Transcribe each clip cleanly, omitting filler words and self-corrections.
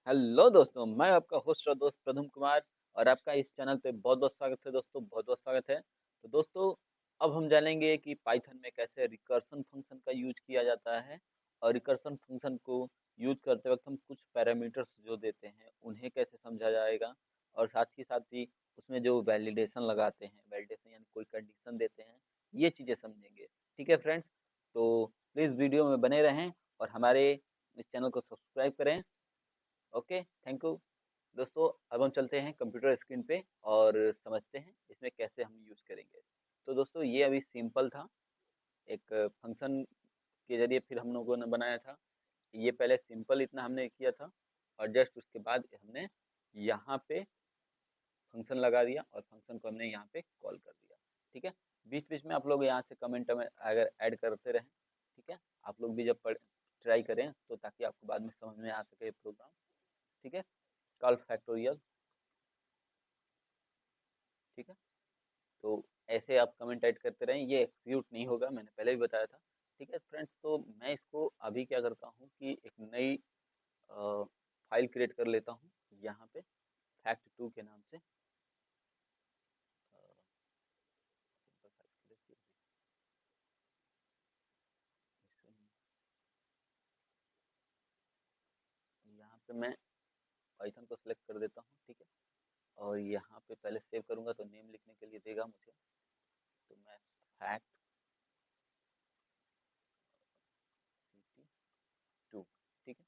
Hello दोस्तों, मैं आपका होस्ट और दोस्त प्रदुम कुमार और आपका इस चैनल पे बहुत बहुत स्वागत है दोस्तों। बहुत बहुत स्वागत है। तो दोस्तों, अब हम जानेंगे कि पाइथन में कैसे रिकर्सन फंक्शन का यूज किया जाता है और रिकर्सन फंक्शन को यूज करते वक्त हम कुछ पैरामीटर्स जो देते हैं उन्हें कैसे समझा जाएगा, और साथ ही उसमें जो वैलिडेशन लगाते हैं, वैलिडेशन यानी कोई कंडीशन देते हैं, ये चीज़ें समझेंगे। ठीक है फ्रेंड्स, तो प्लीज़ वीडियो में बने रहें और हमारे इस चैनल को सब्सक्राइब करें। ओके, थैंक यू दोस्तों। अब हम चलते हैं कंप्यूटर स्क्रीन पे और समझते हैं इसमें कैसे हम यूज करेंगे। तो दोस्तों, ये अभी सिंपल था, एक फंक्शन के जरिए फिर हम लोगों ने बनाया था। ये पहले सिंपल इतना हमने किया था और जस्ट उसके बाद हमने यहाँ पे फंक्शन लगा दिया और फंक्शन को हमने यहाँ पे कॉल कर दिया। ठीक है, बीच बीच में आप लोग यहाँ से कमेंट में अगर ऐड करते रहें। ठीक है, आप लोग भी जब ट्राई करें तो ताकि आपको बाद में समझ में आ सके प्रोग्राम। ठीक है, कॉल फैक्टोरियल। ठीक है, तो ऐसे आप कमेंट ऐड करते रहें, ये एक्सिक्यूट नहीं होगा, मैंने पहले भी बताया था। ठीक है फ्रेंड्स, तो मैं इसको अभी क्या करता हूँ कि एक नई फाइल क्रिएट कर लेता हूँ यहाँ पे fact2 के नाम से। यहाँ पे मैं पाइथन को सिलेक्ट कर देता हूँ। ठीक है, और यहाँ पे पहले सेव करूँगा तो नेम लिखने के लिए देगा मुझे, तो मैं फैक्ट टू, ठीक है,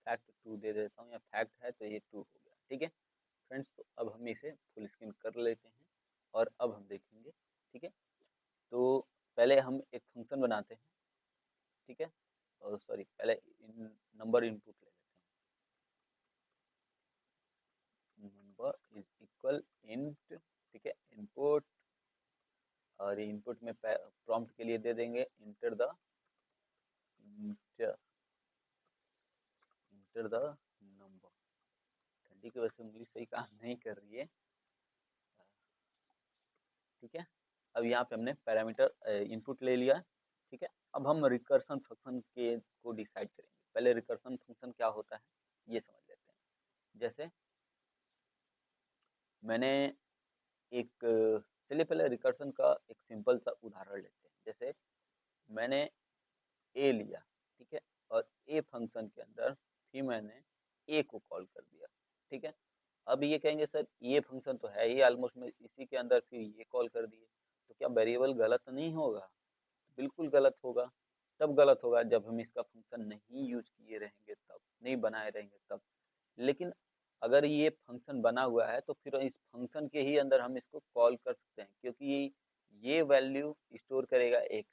फैक्ट टू दे देता हूँ, या फैक्ट है तो ये टू हो गया। ठीक है फ्रेंड्स, तो अब हम इसे फुल स्क्रीन कर लेते हैं और अब हम देखेंगे। ठीक है, तो पहले हम एक फंक्शन बनाते हैं। ठीक है, और सॉरी, पहले नंबर इनपुट ले लेते हैं। Number is equal int. ठीक है, इनपुट, और इनपुट में प्रॉम्प्ट के लिए दे देंगे enter the inter enter the number. ठंडी की वजह से इंग्लिश सही काम नहीं कर रही है। ठीक है, अब यहाँ पे हमने पैरामीटर इनपुट ले लिया। ठीक है, अब हम रिकर्सन फंक्शन के को डिसाइड करेंगे। पहले रिकर्सन फंक्शन क्या होता है ये समझ लेते हैं। जैसे मैंने एक चलिए पहले रिकर्सन का एक सिंपल सा उदाहरण लेते हैं। जैसे मैंने ए लिया, ठीक है, और ए फंक्शन के अंदर फिर मैंने ए को कॉल कर दिया। ठीक है, अब ये कहेंगे सर ये फंक्शन तो है ये ऑलमोस्ट में, इसी के अंदर फिर ये कॉल कर दिए, तो क्या वेरिएबल गलत नहीं होगा? बिल्कुल गलत होगा। तब गलत होगा जब हम इसका फंक्शन नहीं यूज किए रहेंगे, तब नहीं बनाए रहेंगे तब। लेकिन अगर ये फंक्शन बना हुआ है तो फिर इस फंक्शन के ही अंदर हम इसको कॉल कर सकते हैं, क्योंकि ये वैल्यू स्टोर करेगा एक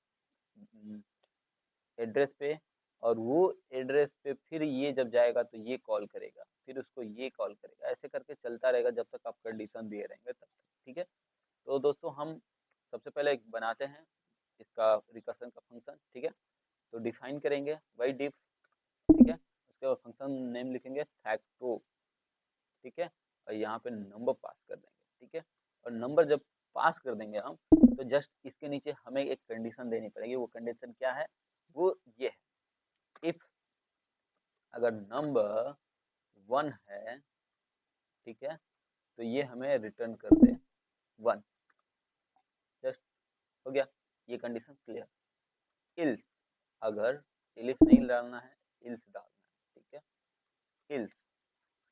एड्रेस पे, और वो एड्रेस पे फिर ये जब जाएगा तो ये कॉल करेगा, फिर उसको ये कॉल करेगा, ऐसे करके चलता रहेगा जब तक आप कंडीशन दिए रहेंगे तब तक। ठीक है, तो दोस्तों हम सबसे पहले एक बनाते हैं इसका रिकर्सन का फंक्शन। ठीक है, तो डिफाइन करेंगे वाई डिफ। ठीक है, उसके बाद फंक्शन नेम लिखेंगे फैक्टो। ठीक है, और यहाँ पे नंबर पास कर देंगे। ठीक है, और नंबर जब पास कर देंगे हम, तो जस्ट इसके नीचे हमें एक कंडीशन देनी पड़ेगी। वो कंडीशन क्या है? वो ये है, इफ अगर नंबर 1 है, ठीक है, तो ये हमें रिटर्न कर दे 1। जस्ट हो गया, ये कंडीशन क्लियर। इल्स, अगर इलिफ नहीं डालना है, इल्स डालना है। ठीक है, इल्स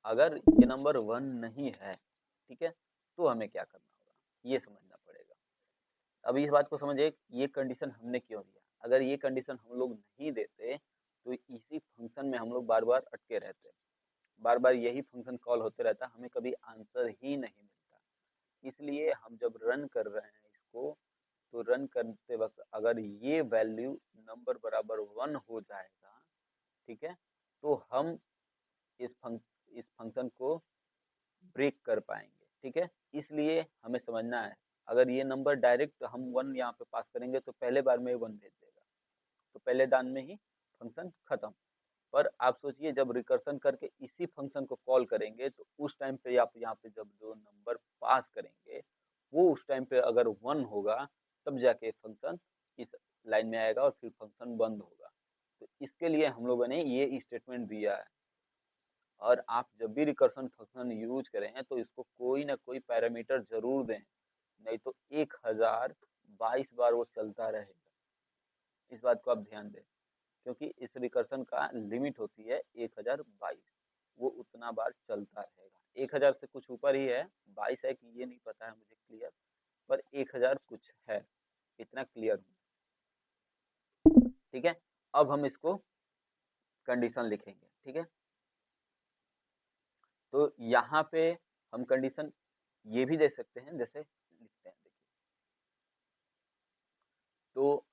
अगर ये नंबर 1 नहीं है, ठीक है, तो हमें क्या करना होगा ये समझना पड़ेगा। अब इस बात को समझिए, ये कंडीशन हमने क्यों दिया। अगर ये कंडीशन हम लोग नहीं देते तो इसी फंक्शन में हम लोग बार बार अटके रहते, बार बार यही फंक्शन कॉल होते रहता, हमें कभी आंसर ही नहीं मिलता। इसलिए हम जब रन कर रहे हैं इसको, तो रन करते वक्त अगर ये वैल्यू नंबर बराबर 1 हो जाएगा, ठीक है, तो हम इस फंक्शन को ब्रेक कर पाएंगे। ठीक है, इसलिए हमें समझना है, अगर ये नंबर डायरेक्ट हम 1 यहाँ पे पास करेंगे तो पहले बार में 1 भेज देगा, तो पहले दान में ही फंक्शन खत्म। पर आप सोचिए जब रिकर्सन करके इसी फंक्शन को कॉल करेंगे तो उस टाइम पे आप यहाँ पे जब जो नंबर पास करेंगे वो उस टाइम पे अगर 1 होगा, तब जाके फंक्शन इस लाइन में आएगा और फिर फंक्शन बंद होगा। तो इसके लिए हम लोगों ने ये स्टेटमेंट दिया है। और आप जब भी रिकर्सन फंक्शन यूज करें तो इसको कोई ना कोई पैरामीटर जरूर दें, नहीं तो 1022 बार वो चलता रहेगा। इस बात को आप ध्यान दें, क्योंकि इस रिकर्सन का लिमिट होती है 1022, वो उतना बार चलता रहेगा। 1000 से कुछ ऊपर ही है, 22 है कि ये नहीं पता है मुझे क्लियर, पर 1000 कुछ है, इतना क्लियर हूँ। ठीक है, अब हम इसको कंडीशन लिखेंगे। ठीक है, तो यहाँ पे हम कंडीशन ये भी दे सकते हैं, जैसे लिखते हैं, देखिए। तो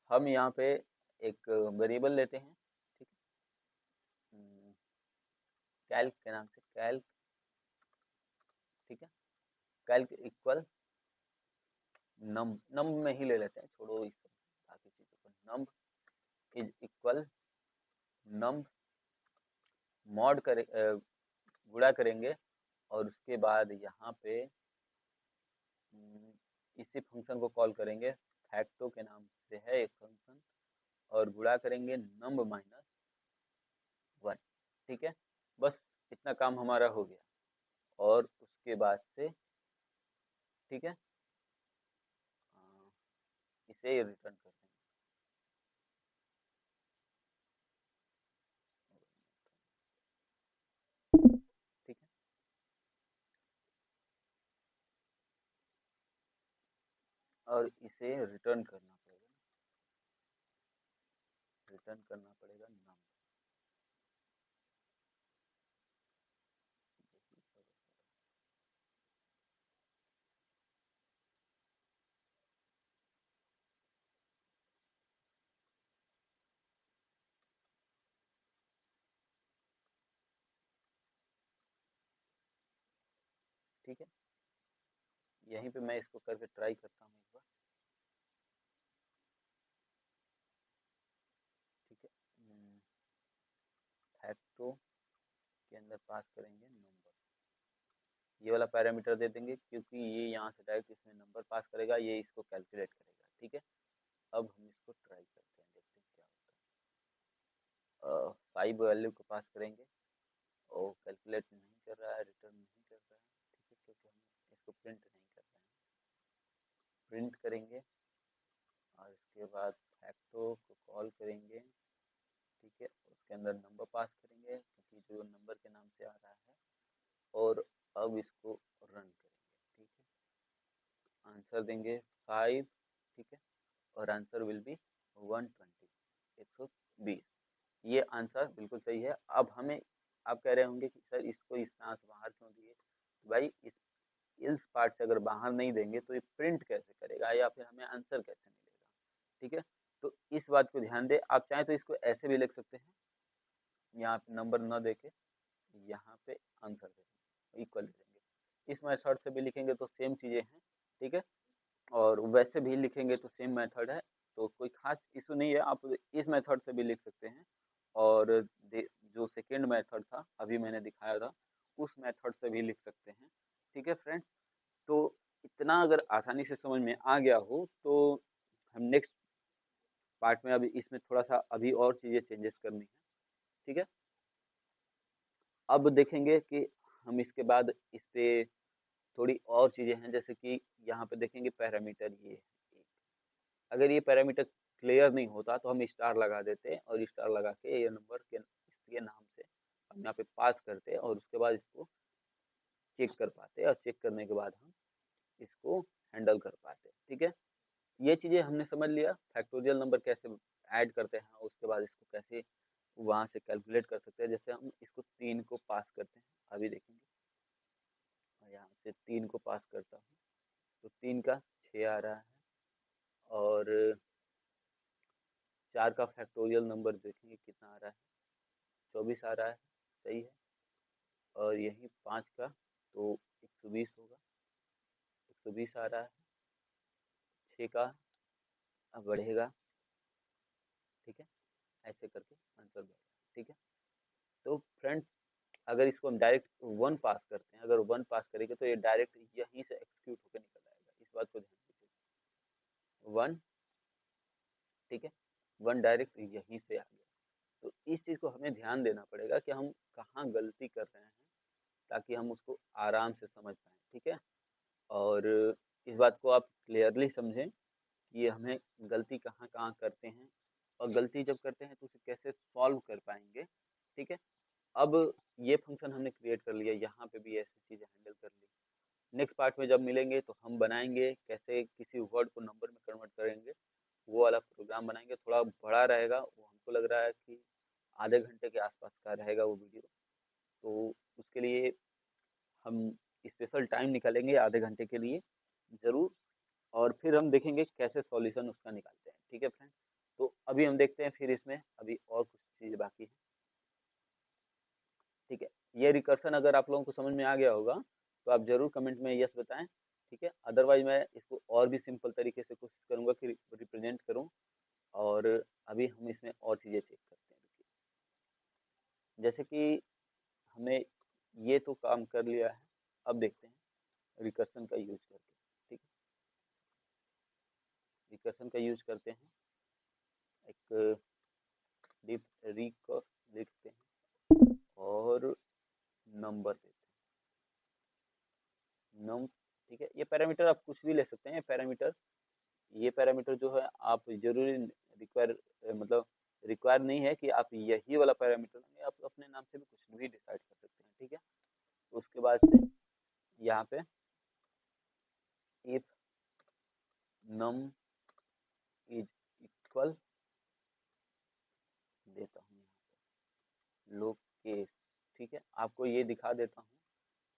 हम यहाँ पे एक वेरिएबल लेते हैं, ठीक है, कैल्क के नाम से, कैल्क। ठीक है, कैल्क इक्वल नम, नम में ही ले लेते हैं, छोड़ो इस बाकी चीजों को। Num is equal num mod करे, गुणा करेंगे, और उसके बाद यहाँ पे इसी फंक्शन को कॉल करेंगे, फैक्टो के नाम से है एक फंक्शन, और गुणा करेंगे नम माइनस 1। ठीक है, बस इतना काम हमारा हो गया। और उसके बाद से, ठीक है, इसे रिटर्न कर देंगे। ठीक है, और इसे रिटर्न करना पड़ेगा, रिटर्न करना पड़ेगा नम। ठीक है, यहीं पे मैं इसको करके ट्राई करता हूँ एक बार। ठीक है, फैक्टो के अंदर पास करेंगे नंबर, ये वाला पैरामीटर दे देंगे, क्योंकि ये यहाँ से डायरेक्ट इसमें नंबर पास करेगा, ये इसको कैलकुलेट करेगा। ठीक है, अब हम इसको ट्राई करते हैं, देखते हैं क्या होता है। 5 वैल्यू को पास करेंगे, और कैलकुलेट नहीं कर रहा है, रिटर्न नहीं कर रहा है। ठीक है, क्योंकि हम इसको प्रिंट नहीं कर रहे हैं। प्रिंट करेंगे, और इसके बाद फैक्टो को कॉल करेंगे। ठीक है, उसके अंदर नंबर पास करेंगे, क्योंकि जो नंबर के नाम से आ रहा है, और अब इसको रन करेंगे। ठीक है, आंसर देंगे 5। ठीक है, और आंसर विल बी 120, 120। ये आंसर बिल्कुल सही है। अब हमें, आप कह रहे होंगे कि सर इसको इस तरह से बाहर क्यों दिए, तो भाई इस इल्स पार्ट से अगर बाहर नहीं देंगे तो ये प्रिंट कैसे करेगा, या फिर हमें आंसर कैसे मिलेगा। ठीक है, तो इस बात को ध्यान दे। आप चाहें तो इसको ऐसे भी लिख सकते हैं, यहाँ पे नंबर न देके यहाँ पे आंसर दे देंगे, इक्वल दे देंगे। इस मेथड से भी लिखेंगे तो सेम चीजें हैं। ठीक है, और वैसे भी लिखेंगे तो सेम मेथड है, तो कोई खास इशू नहीं है। आप इस मेथड से भी लिख सकते हैं, और जो सेकेंड मेथड था अभी मैंने दिखाया था, उस मेथड से भी लिख सकते हैं। ठीक है फ्रेंड्स, तो इतना अगर आसानी से समझ में आ गया हो, तो हम नेक्स्ट पार्ट में अभी इसमें थोड़ा सा अभी और चीज़ें चेंजेस करनी है। ठीक है, अब देखेंगे कि हम इसके बाद इस पे थोड़ी और चीज़ें हैं, जैसे कि यहाँ पे देखेंगे पैरामीटर ये है। अगर ये पैरामीटर क्लियर नहीं होता तो हम स्टार लगा देते, और स्टार लगा के ये नंबर के इसके नाम से हम यहाँ पे पास करते, और उसके बाद इसको चेक कर पाते, और चेक करने के बाद हम इसको हैंडल कर पाते। ठीक है, ये चीज़ें हमने समझ लिया, फैक्टोरियल नंबर कैसे ऐड करते हैं, उसके बाद इसको कैसे वहाँ से कैलकुलेट कर सकते हैं। जैसे हम इसको 3 को पास करते हैं, अभी देखेंगे, और यहाँ से 3 को पास करता हूँ, तो 3 का 6 आ रहा है, और 4 का फैक्टोरियल नंबर देखेंगे कितना आ रहा है, 24 आ रहा है, सही है। और यही 5 का तो 120 होगा, 120 आ रहा है। 6 का अब बढ़ेगा, ठीक है, ऐसे करके आंसर बढ़ेगा। ठीक है, तो फ्रेंड्स, अगर इसको हम डायरेक्ट 1 पास करते हैं, अगर 1 पास करेंगे तो ये डायरेक्ट यहीं से एक्सिक्यूट होकर निकल आएगा, इस बात को ध्यान दीजिए। 1, ठीक है, 1 डायरेक्ट यहीं से आ गया, तो इस चीज़ को हमें ध्यान देना पड़ेगा कि हम कहाँ गलती कर रहे हैं, ताकि हम उसको आराम से समझ पाएँ, ठीक है? और इस बात को आप क्लियरली समझें कि हमें गलती कहाँ-कहाँ करते हैं, और गलती जब करते हैं तो उसे कैसे सॉल्व कर पाएँगे, ठीक है? अब ये फंक्शन हमने क्रिएट कर लिया, यहाँ पे भी ऐसी चीज़ें हैंडल कर ली। नेक्स्ट पार्ट में जब मिलेंगे तो हम बनाएँगे कैसे किसी वर्ड को नंबर में कन्वर्ट करेंगे, वो वाला प्रोग्राम बनाएँगे। थोड़ा बड़ा रहेगा, वो हमको लग रहा है कि आधे घंटे के आसपास का रहेगा वो वीडियो। तो उसके लिए हम स्पेशल टाइम निकालेंगे आधे घंटे के लिए ज़रूर, और फिर हम देखेंगे कैसे सॉल्यूशन उसका निकालते हैं, ठीक है फ्रेंड? तो अभी हम देखते हैं फिर इसमें अभी और कुछ चीज़ें बाकी हैं, ठीक है? ये रिकर्सन अगर आप लोगों को समझ में आ गया होगा, तो आप ज़रूर कमेंट में यस बताएँ, ठीक है? अदरवाइज़ मैं इसको और भी सिंपल तरीके से कोशिश करूँगा कि रिप्रेजेंट करूँ, और अभी हम इसमें और चीज़ें चेक करते हैं, रुकिए। जैसे कि हमने ये तो काम कर लिया है, अब देखते हैं रिकर्सन का यूज़ करके, ठीक है? रिकर्सन का यूज़ करते हैं, एक डिफ रिकर्स लिखते हैं और नंबर देते हैं, नम, ठीक है? ये पैरामीटर आप कुछ भी ले सकते हैं, पैरामीटर, ये पैरामीटर जो है आप ज़रूरी रिक्वायर, मतलब रिक्वायर नहीं है कि आप यही वाला पैरामीटर लेंगे, आप अपने नाम से भी कुछ भी डिसाइड कर सकते हैं, ठीक है? उसके बाद से यहाँ पे इफ नम इज इक्वल देता हूँ, यहाँ लोकेश, ठीक है? आपको ये दिखा देता हूँ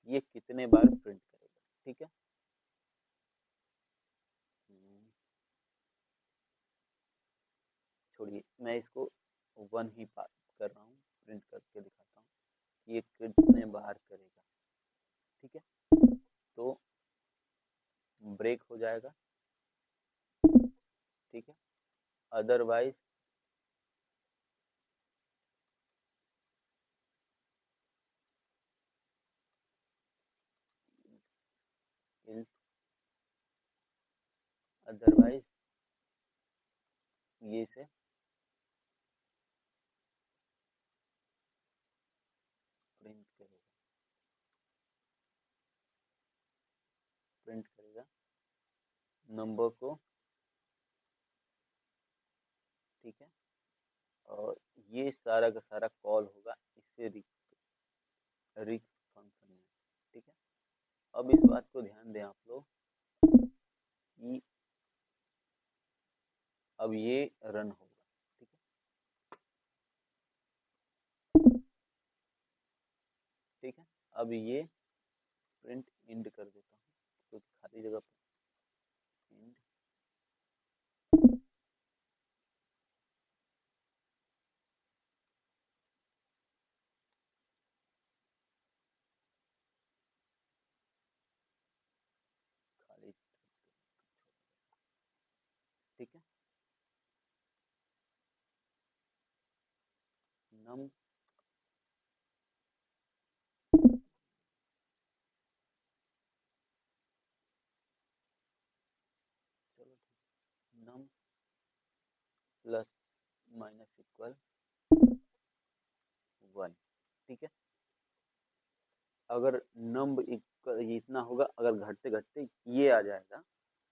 ये कितने बार प्रिंट करेगा, ठीक है? छोड़िए, मैं इसको 1 ही पास कर रहा हूँ, प्रिंट करके दिखाता हूँ कि ये कितने बार करेगा, ठीक है? तो ब्रेक हो जाएगा, ठीक है? अदरवाइज अदरवाइज ये से प्रिंट करेगा, प्रिंट करेगा नंबर को, ठीक है? और ये सारा का सारा कॉल होगा इससे रिक फंक्शन में, ठीक है? अब इस बात को ध्यान दें आप लोग कि अब ये रन होगा, ठीक है? ठीक है, अब ये प्रिंट इंड कर देता हूँ, तो खाली जगह पर इंड, खाली, ठीक है? नम, चलो ठीक, नम प्लस माइनस इक्वल 1, ठीक है? अगर नम इतना होगा, अगर घटते घटते ये आ जाएगा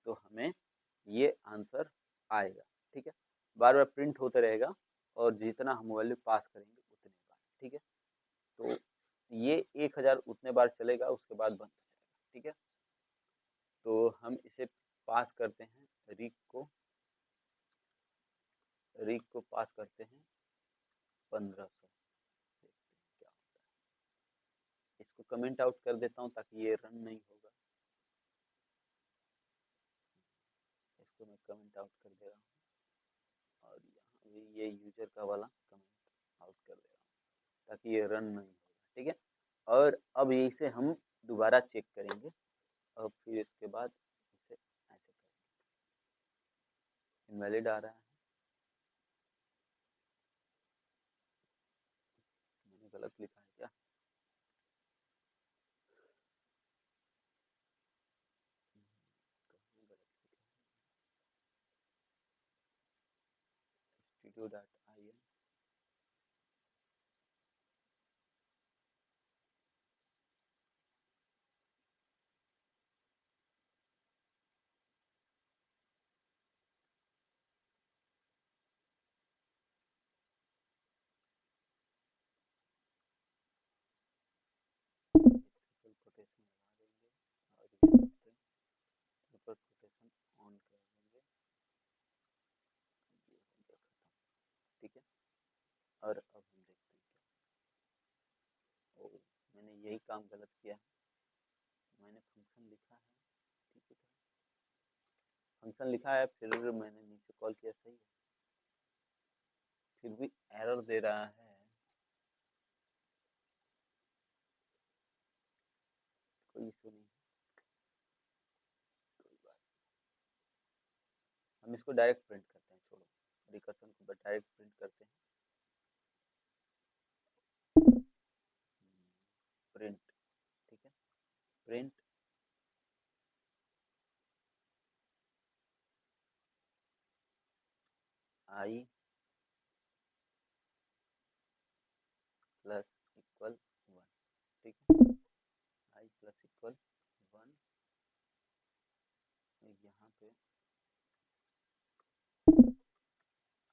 तो हमें ये आंसर आएगा, ठीक है? बार बार प्रिंट होते रहेगा, और जितना हम वैल्यू पास करेंगे उतने बार, ठीक है? तो ये 1000 उतने बार चलेगा, उसके बाद बंद हो जाएगा, ठीक है? तो हम इसे पास करते हैं, रीक को पास करते हैं 1500, देखते हैं क्या होता है। इसको कमेंट आउट कर देता हूँ ताकि ये रन नहीं होगा, इसको मैं कमेंट आउट कर दे रहा हूँ, और यहाँ भी ये यूजर का वाला कमेंट आउट कर दे रहा हूँ ताकि ये रन नहीं होगा, ठीक है? और अब इसे हम दोबारा चेक करेंगे, और फिर इसके बाद इसे ऐसे करेंगे, इनवैलिड आ रहा है, मैंने गलत लिखा है क्या? कहीं गलत लिखा है, studio.in, ठीक है। और अब हम देखते हैं क्या। ओ, मैंने यही काम गलत किया है। मैंने फंक्शन लिखा है, ठीक है, फंक्शन लिखा है, फिर मैंने नीचे कॉल किया, सही है, फिर भी एरर दे रहा है। कोई इशू नहीं, कोई बात। हम इसको डायरेक्ट प्रिंट करते हैं, छोड़ो रिकर्सन को, डायरेक्ट प्रिंट करते हैं। प्रिंट, ठीक है, प्रिंट आई प्लस इक्वल 1, ठीक है, आई प्लस इक्वल 1, यहाँ पे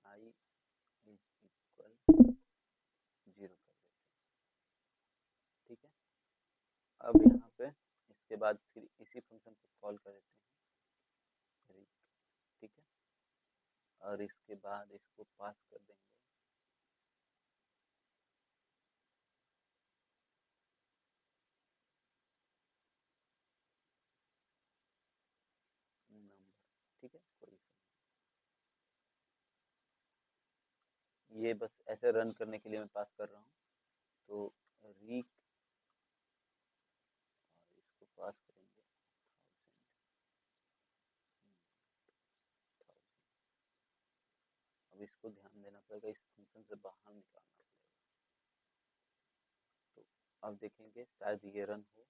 आई इज इक्वल 0 कर देते हैं, ठीक है। अब यहाँ पे इसके बाद फिर इसी फंक्शन को कॉल कर देते हैं, रीड, ठीक है, और इसके बाद इसको पास कर देंगे नंबर, ठीक है, कोई इशू नहीं। ये बस ऐसे रन करने के लिए मैं पास कर रहा हूँ। तो रीक, और इसको पास करेंगे 1000। अब इसको ध्यान देना पड़ेगा, इस फंक्शन से बाहर निकालना पड़ेगा। तो अब देखेंगे शायद ये रन हो,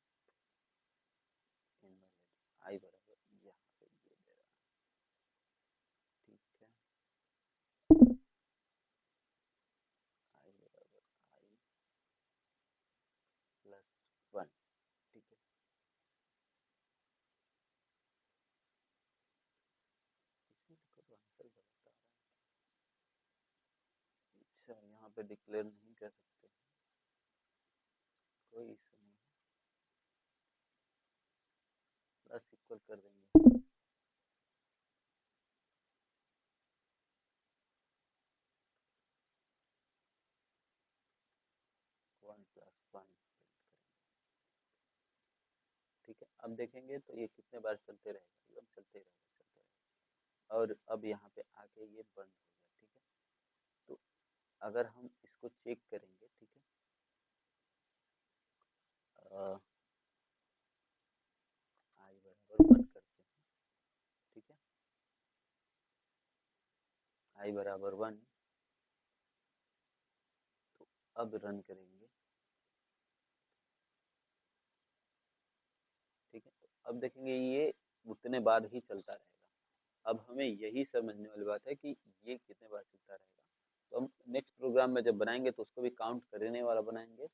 इनवैलिड आई बराबर यहाँ पे ये दे रहा है, ठीक है, आई बराबर आई प्लस 1, ठीक है, इसमें तो आंसर गलत आ रहा है। अच्छा, यहाँ पे डिक्लेयर नहीं कर सकते, कोई इशू नहीं, प्लस इक्वल कर देंगे 1 प्लस 1 प्रिंट करेंगे, ठीक है। अब देखेंगे तो ये कितने बार चलते रहेगा, एकदम चलते रहेगा, चलते रहेगा। और अब यहाँ पे आके ये बंद हो गया, ठीक है। तो अगर हम इसको चेक करेंगे, ठीक है, आई बराबर 1 करते हैं, ठीक है, आई बराबर 1, तो अब रन करेंगे, ठीक है। तो अब देखेंगे ये उतने बार ही चलता रहेगा। अब हमें यही समझने वाली बात है कि ये कितने बार चलता रहेगा। तो हम नेक्स्ट प्रोग्राम में जब बनाएंगे तो उसको भी काउंट करने वाला बनाएंगे,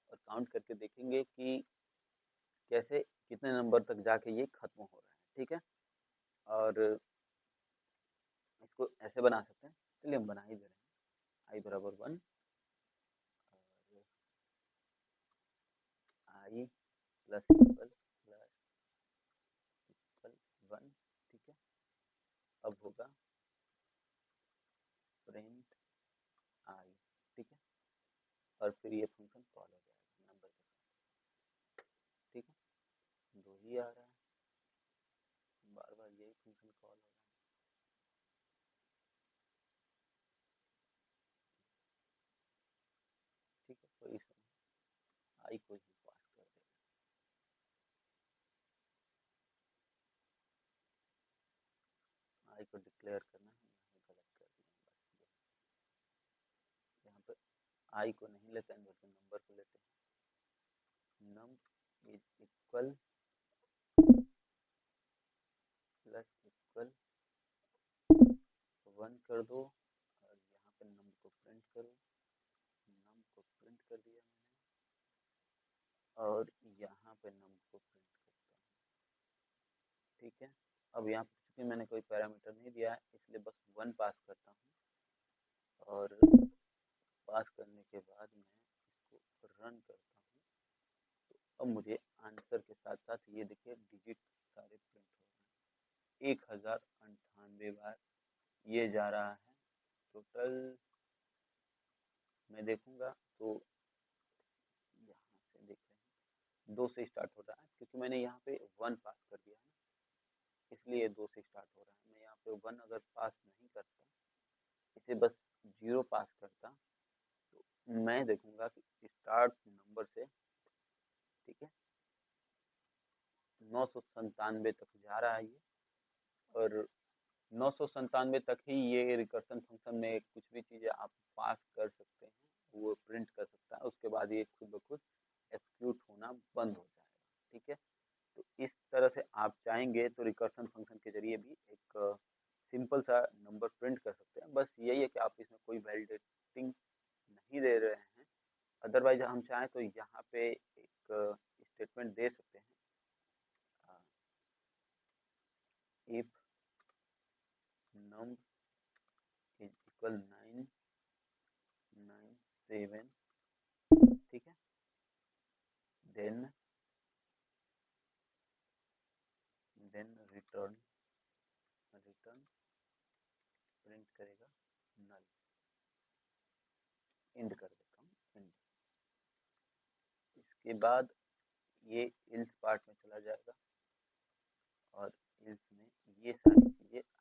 और काउंट करके देखेंगे कि कैसे कितने नंबर तक जाके ये खत्म हो रहा है, ठीक है। और इसको ऐसे बना सकते हैं, चलिए हम बना ही दे रहे हैं, आई बराबर 1, और आई प्लस इक्वल प्लस इक्वल 1, ठीक है। अब होगा प्रिंट आई, ठीक है, और फिर ये फंक्शन कॉल हो जाएगा नंबर के साथ, ठीक है। 2 ही आ रहा है, बार बार यही फंक्शन कॉल हो रहा है, ठीक है, कोई इशू नहीं, आई को ही पास कर देगा। आई को डिक्लेयर करना है, यहाँ गलत कर दिया, बस यहाँ पे आई को नहीं लेते हैं बल्कि नंबर को लेते हैं। Num is equal plus equal 1 कर दो, और यहाँ पे नम को प्रिंट करो, नम को प्रिंट कर दिया मैंने, और यहाँ पे नम को प्रिंट करता हूँ, ठीक है। अब यहाँ पे चूंकि मैंने कोई पैरामीटर नहीं दिया है, इसलिए बस 1 पास करता हूँ, और पास करने के बाद मैं इसको रन करता हूँ। तो अब मुझे आंसर के साथ साथ ये देखिए डिजिट सारे प्रिंट हो रहे हैं, 1098 बार ये जा रहा है टोटल। मैं देखूंगा तो यहाँ से देख रहे हैं 2 से स्टार्ट हो रहा है, क्योंकि मैंने यहाँ पे 1 पास कर दिया है ना, इसलिए 2 से स्टार्ट हो रहा है। मैं यहाँ पे 1 अगर पास नहीं करता, इसे बस 0 पास करता, तो मैं देखूंगा कि स्टार्ट नंबर से, ठीक है, 997 तक जा रहा है ये, और 997 तक ही ये रिकर्सन फंक्शन में कुछ भी चीज़ें आप पास कर सकते हैं, वो प्रिंट कर सकता है। उसके बाद ये खुद ब खुद एक्सिक्यूट होना बंद हो जाएगा, ठीक है। तो इस तरह से आप चाहेंगे तो रिकर्सन फंक्शन के जरिए भी एक सिंपल सा नंबर प्रिंट कर सकते हैं। बस यही है कि आप इसमें कोई वैलिडेटिंग नहीं दे रहे हैं। अदरवाइज हम चाहें तो यहाँ पे एक स्टेटमेंट दे सकते हैं, इफ num इज इक्वल 997, ठीक है, देन रिटर्न प्रिंट करेगा नल, इंड कर देता हूँ, इंड। इसके बाद ये इल्स पार्ट में चला जाएगा, और इल्स में ये सारी चीजें आएंगी,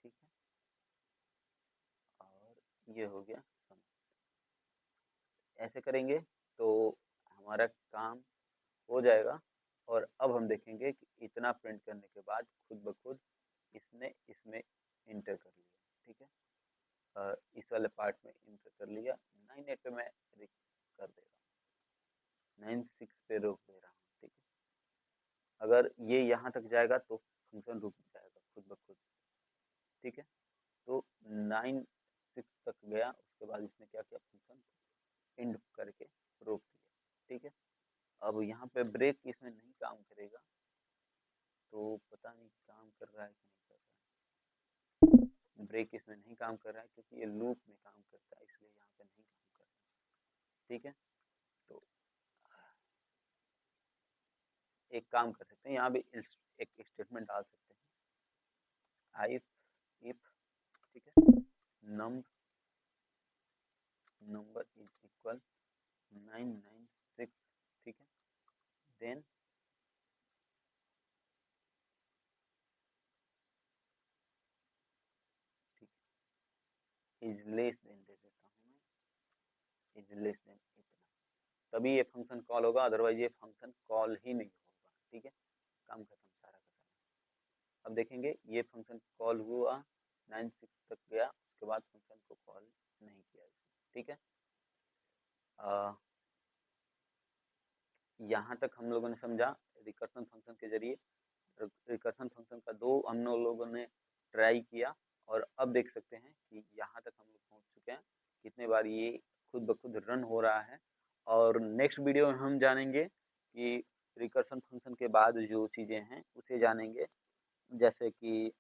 ठीक है। और ये हो गया सम। ऐसे करेंगे तो हमारा काम हो जाएगा। और अब हम देखेंगे कि इतना प्रिंट करने के बाद खुद ब खुद इसने इसमें इंटर कर लिया, ठीक है। इस वाले पार्ट में इंटर कर लिया। 98 पे मैं कर दे रहा हूँ, 96 पे रोक दे रहा हूँ, ठीक है। अगर ये यहाँ तक जाएगा तो फंक्शन रुक जाएगा खुद ब खुद, ठीक है। तो 96 तक गया, उसके बाद इसने क्या किया, फंक्शन एंड करके रोक दिया, ठीक है। अब यहाँ पे ब्रेक इसमें नहीं काम करेगा, तो पता नहीं काम कर रहा है कि नहीं कर रहा है। ब्रेक इसमें नहीं काम कर रहा है क्योंकि ये लूप में काम करता है, इसलिए यहाँ पे नहीं काम कर रहा है, ठीक है। तो एक काम कर सकते हैं, यहाँ भी एक स्टेटमेंट डाल सकते हैं, इफ, ठीक है, नम नंबर इज इक्वल 996, ठीक है, देन इज लेस देन दे देता हूँ मैं, इज लेस देन इतना, तभी ये फंक्शन कॉल होगा, अदरवाइज ये फंक्शन कॉल ही नहीं होगा, ठीक है। काम खत्म सारा का सारा। अब देखेंगे ये फंक्शन कॉल हुआ, 96 तक गया, उसके बाद फंक्शन को कॉल नहीं किया इसने, ठीक है। यहाँ तक हम लोगों ने समझा रिकर्सन फंक्शन के जरिए। रिकर्सन फंक्शन का दो हम लोगों ने ट्राई किया, और अब देख सकते हैं कि यहाँ तक हम लोग पहुँच चुके हैं, कितने बार ये खुद ब खुद रन हो रहा है। और नेक्स्ट वीडियो में हम जानेंगे कि रिकर्सन फंक्शन के बाद जो चीज़ें हैं उसे जानेंगे, जैसे कि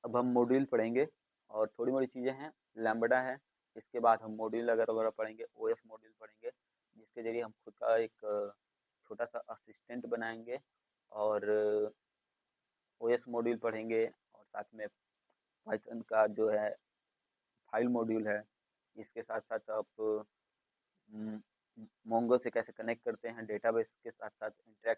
अब हम मॉड्यूल पढ़ेंगे, और थोड़ी मोड़ी चीज़ें हैं, लैम्बडा है। इसके बाद हम मॉड्यूल वगैरह पढ़ेंगे, ओएस मॉड्यूल पढ़ेंगे, जिसके जरिए हम खुद का एक छोटा सा असिस्टेंट बनाएंगे। और ओएस मॉड्यूल पढ़ेंगे, और साथ में पाइथन का जो है फाइल मॉड्यूल है। इसके साथ साथ आप मोंगो से कैसे कनेक्ट करते हैं, डेटाबेस के साथ साथ इंटरेक्ट